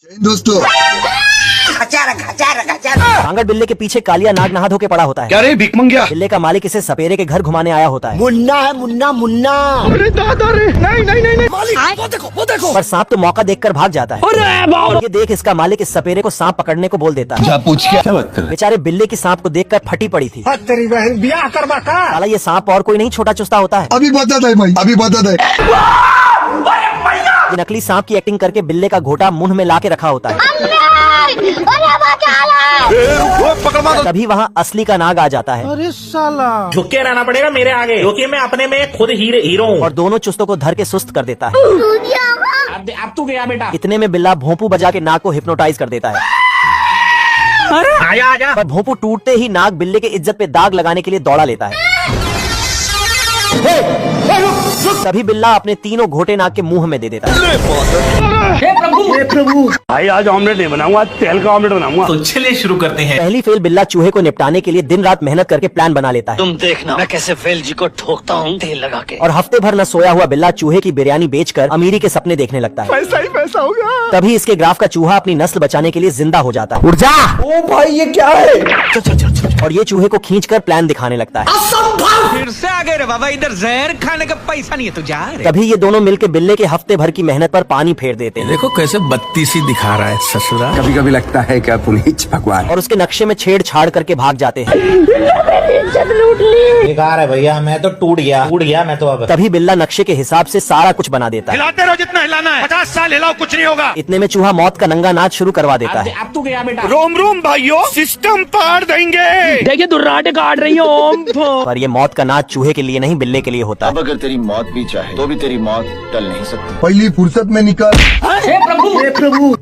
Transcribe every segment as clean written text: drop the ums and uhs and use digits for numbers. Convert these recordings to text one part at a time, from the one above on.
दोस्तों सांगड़ बिल्ले के पीछे कालिया नाग नहा धो के पड़ा होता है। क्या रे भीख मंगिया? बिल्ले का मालिक इसे सपेरे के घर घुमाने आया होता है। मुन्ना है मुन्ना मुन्ना। अरे दादा रे, नहीं मालिक, वो देखो। पर सांप तो मौका देखकर भाग जाता है। और ये देख इसका मालिक इस सपेरे को सांप पकड़ने को बोल देता है। जा पूछ क्या बात कर? बेचारे बिल्ले की सांप को देखकर फटी पड़ी थी। तेरी बहन ब्याह करवा का। साला ये सांप और कोई नहीं छोटा चुस्ता होता है। अभी बता दे भाई, अभी बता दे। ये नकली सांप की एक्टिंग करके बिल्ले का घोटा मुंह में ला के रखा होता है। तभी वहाँ असली का नाग आ जाता है। अरे साला झुक के रहना पड़ेगा मेरे आगे, क्योंकि मैं अपने में खुद हीरो हूँ। और दोनों चुस्तों को धर के सुस्त कर देता है। अब तू गया बेटा। इतने में बिल्ला भोंपू बजा के नाग को हिप्नोटाइज कर देता है। आजा पर भोंपू टूटते ही नाग बिल्ले की इज्जत पे दाग लगाने के लिए दौड़ा लेता है। तभी बिल्ला अपने तीनों घोटे नाग के मुंह में दे देता है। प्रभु भाई आज ऑमलेट नहीं बनाऊंगा, आज तेल का ऑमलेट बनाऊंगा। तो चलिए शुरू करते हैं। पहली फेल बिल्ला चूहे को निपटाने के लिए दिन रात मेहनत करके प्लान बना लेता है। तुम देखना मैं कैसे फेल जी को ठोकता हूँ तेल लगा के। और हफ्ते भर न सोया हुआ बिल्ला चूहे की बिरयानी बेचकर अमीरी के सपने देखने लगता है। पैसा ही पैसा होगा। तभी इसके ग्राफ का चूहा अपनी नस्ल बचाने के लिए जिंदा हो जाता है। उठ जा! ओ भाई ये क्या है? और ये चूहे को खींचकर प्लान दिखाने लगता है। फिर से आ गए रे बाबा, इधर जहर खाने का पैसा नहीं है तो जा रे। तभी ये दोनों मिलकर बिल्ले के हफ्ते भर की मेहनत पर पानी फेर देते हैं। देखो कैसे बत्तीसी दिखा रहा है ससुरा। कभी कभी लगता है क्या पुनीत भगवान। और उसके नक्शे में छेड़छाड़ करके भाग जाते हैं। बेकार है भैया, मैं तो टूट गया मैं तो। अब तभी बिल्ला नक्शे के हिसाब से सारा कुछ बना देता है। हिलाते रहो जितना हिलाना है, 50 साल हिलाओ कुछ नहीं होगा। इतने में चूहा मौत का नंगा नाच शुरू करवा देता है। अब तू गया बेटा। रोम रोम भाइयों, सिस्टम पार देंगे। देखिए दुर्राटे काट रही हो। पर ये मौत का नाच चूहे के लिए नहीं बिल्ले के लिए होता है। अगर तेरी मौत भी चाहे तो भी तेरी मौत टल नहीं सकती। पहली फुर्सत में निकल।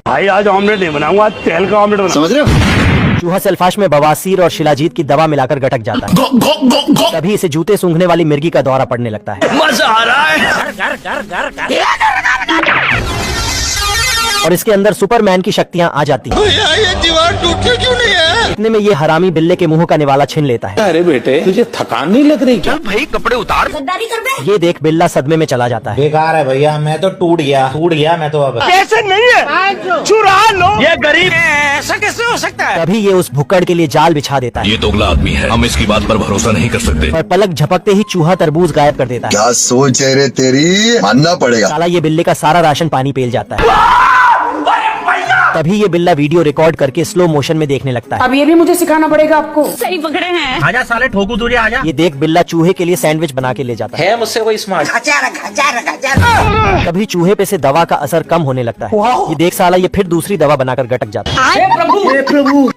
भाई आज ऑमलेट नहीं बनाऊंगा, आज तेल का ऑमलेट बनाऊंगा। समझ रहे हो? चूहा सल्फाश में बवासीर और शिलाजीत की दवा मिलाकर गटक जाता है। तभी इसे जूते सूंघने वाली मिर्गी का दौरा पड़ने लगता है। मजा आ रहा है। और इसके अंदर सुपरमैन की शक्तियां आ जाती हैं। ये दीवार टूटती क्यों नहीं है? इतने में ये हरामी बिल्ले के मुंह का निवाला छीन लेता है। अरे बेटे तुझे थकान नहीं लग रही क्या? भाई कपड़े उतार। ये देख बिल्ला सदमे में चला जाता है। बेकार है भैया, मैं तो टूट गया मैं तो। अब ऐसे नहीं है, चुरा लो। ये गरीब ऐसा कैसे हो सकता है? तभी ये उस भुक्कड़ के लिए जाल बिछा देता है। ये दोगला आदमी है, हम इसकी बात पर भरोसा नहीं कर सकते। पर पलक झपकते ही चूहा तरबूज गायब कर देता है। क्या सोच है रे तेरी? मानना पड़ेगा। साला ये बिल्ले का सारा राशन पानी पेल जाता है। तभी ये बिल्ला वीडियो रिकॉर्ड करके स्लो मोशन में देखने लगता है। अब ये भी मुझे सिखाना पड़ेगा आपको। सही पकड़े हैं। आजा साले ठोकू तुझे, आजा। ये देख बिल्ला चूहे के लिए सैंडविच बना के ले जाता है। मुझसे कोई स्मार्ट। तभी चूहे पे से दवा का असर कम होने लगता है। ये देख साला ये फिर दूसरी दवा बनाकर गटक जाता है। प्रभु